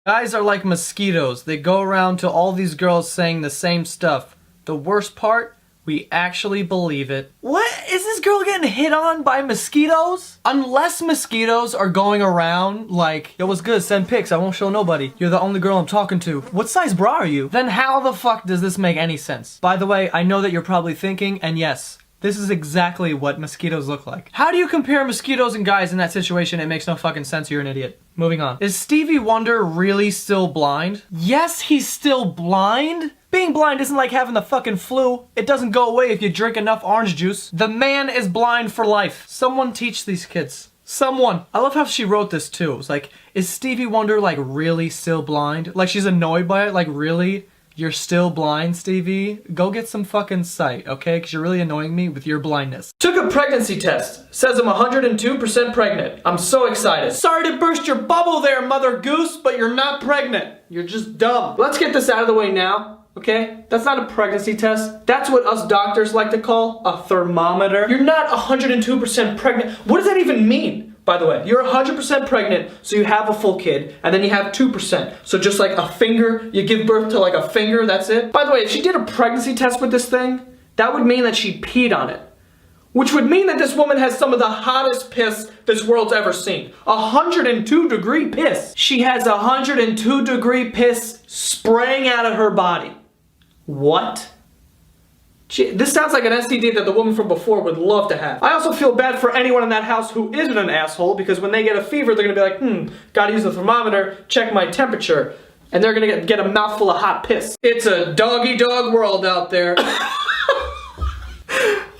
Guys are like mosquitoes. They go around to all these girls saying the same stuff. The worst part? We actually believe it. What? Is this girl getting hit on by mosquitoes? Unless mosquitoes are going around like, yo, what's good? Send pics. I won't show nobody. You're the only girl I'm talking to. What size bra are you? Then how the fuck does this make any sense? By the way, I know that you're probably thinking, and yes, this is exactly what mosquitoes look like. How do you compare mosquitoes and guys in that situation? It makes no fucking sense. You're an idiot. Moving on. Is Stevie Wonder really still blind? Yes, he's still blind. Being blind isn't like having the fucking flu. It doesn't go away if you drink enough orange juice. The man is blind for life. Someone teach these kids. Someone. I love how she wrote this too. It's like, is Stevie Wonder like really still blind? Like she's annoyed by it? Like really? You're still blind, Stevie? Go get some fucking sight, okay? Because you're really annoying me with your blindness. Took a pregnancy test. Says I'm 102% pregnant. I'm so excited. Sorry to burst your bubble there, Mother Goose, but you're not pregnant. You're just dumb. Let's get this out of the way now, okay? That's not a pregnancy test. That's what us doctors like to call a thermometer. You're not 102% pregnant. What does that even mean? By the way, you're 100% pregnant, so you have a full kid, and then you have 2%. So just like a finger, you give birth to like a finger, that's it. By the way, if she did a pregnancy test with this thing, that would mean that she peed on it. Which would mean that this woman has some of the hottest piss this world's ever seen. 102-degree piss. She has 102-degree piss spraying out of her body. What? This sounds like an STD that the woman from before would love to have. I also feel bad for anyone in that house who isn't an asshole, because when they get a fever, they're gonna be like, gotta use the thermometer, check my temperature. And they're gonna get a mouthful of hot piss. It's a doggy-dog world out there.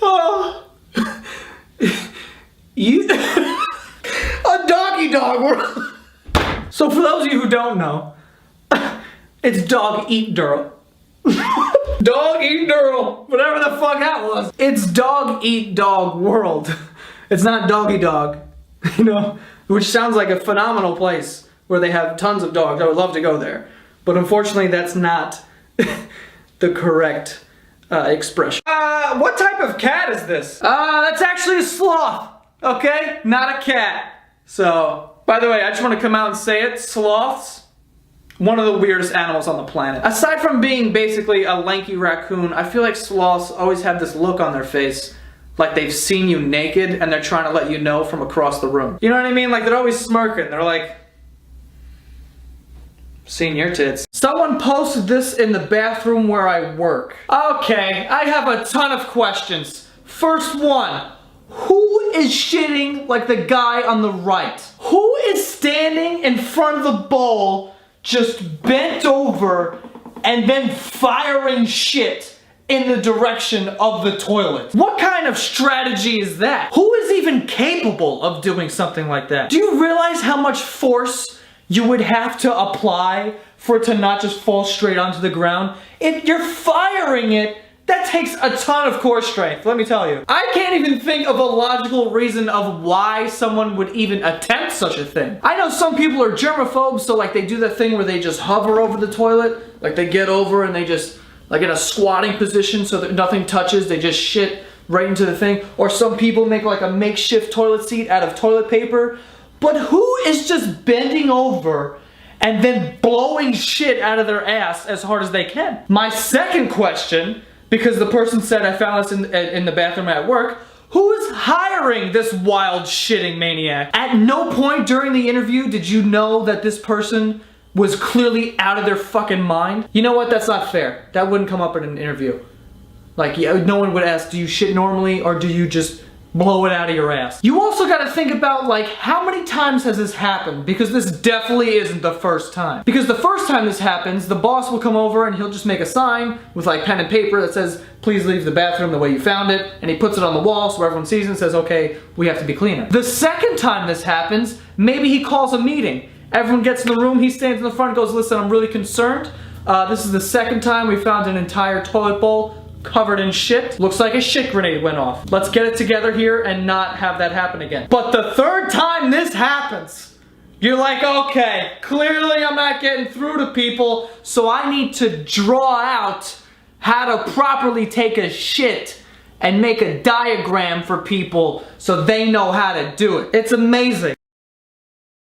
Oh. A doggy-dog world. So for those of you who don't know, it's dog-eat-durl. Dog eat girl, whatever the fuck that was. It's dog eat dog world. It's not doggy dog, you know, which sounds like a phenomenal place where they have tons of dogs. I would love to go there, but unfortunately that's not the correct expression. What type of cat is this? That's actually a sloth, okay? Not a cat. So, by the way, I just want to come out and say it, sloths, one of the weirdest animals on the planet. Aside from being basically a lanky raccoon, I feel like sloths always have this look on their face like they've seen you naked and they're trying to let you know from across the room. You know what I mean? Like they're always smirking. They're like, seen your tits. Someone posted this in the bathroom where I work. Okay, I have a ton of questions. First one, who is shitting like the guy on the right? Who is standing in front of the bowl just bent over and then firing shit in the direction of the toilet? What kind of strategy is that? Who is even capable of doing something like that? Do you realize how much force you would have to apply for it to not just fall straight onto the ground? If you're firing it, that takes a ton of core strength, let me tell you. I can't even think of a logical reason of why someone would even attempt such a thing. I know some people are germaphobes, so like they do that thing where they just hover over the toilet, like they get over and they just, like in a squatting position so that nothing touches, they just shit right into the thing. Or some people make like a makeshift toilet seat out of toilet paper. But who is just bending over and then blowing shit out of their ass as hard as they can? My second question, because the person said I found this in the bathroom at work, who is hiring this wild shitting maniac? At no point during the interview did you know that this person was clearly out of their fucking mind? You know what? That's not fair. That wouldn't come up in an interview. Like, yeah, no one would ask, do you shit normally or do you just blow it out of your ass? You also gotta think about, like, how many times has this happened? Because this definitely isn't the first time. Because the first time this happens, the boss will come over and he'll just make a sign with like pen and paper that says, please leave the bathroom the way you found it, and he puts it on the wall so everyone sees it and says, okay, we have to be cleaner. The second time this happens, maybe he calls a meeting. Everyone gets in the room, he stands in the front and goes, listen, I'm really concerned. This is the second time we found an entire toilet bowl covered in shit. Looks like a shit grenade went off. Let's get it together here and not have that happen again. But the third time this happens, you're like, okay, clearly I'm not getting through to people, so I need to draw out how to properly take a shit and make a diagram for people so they know how to do it. It's amazing.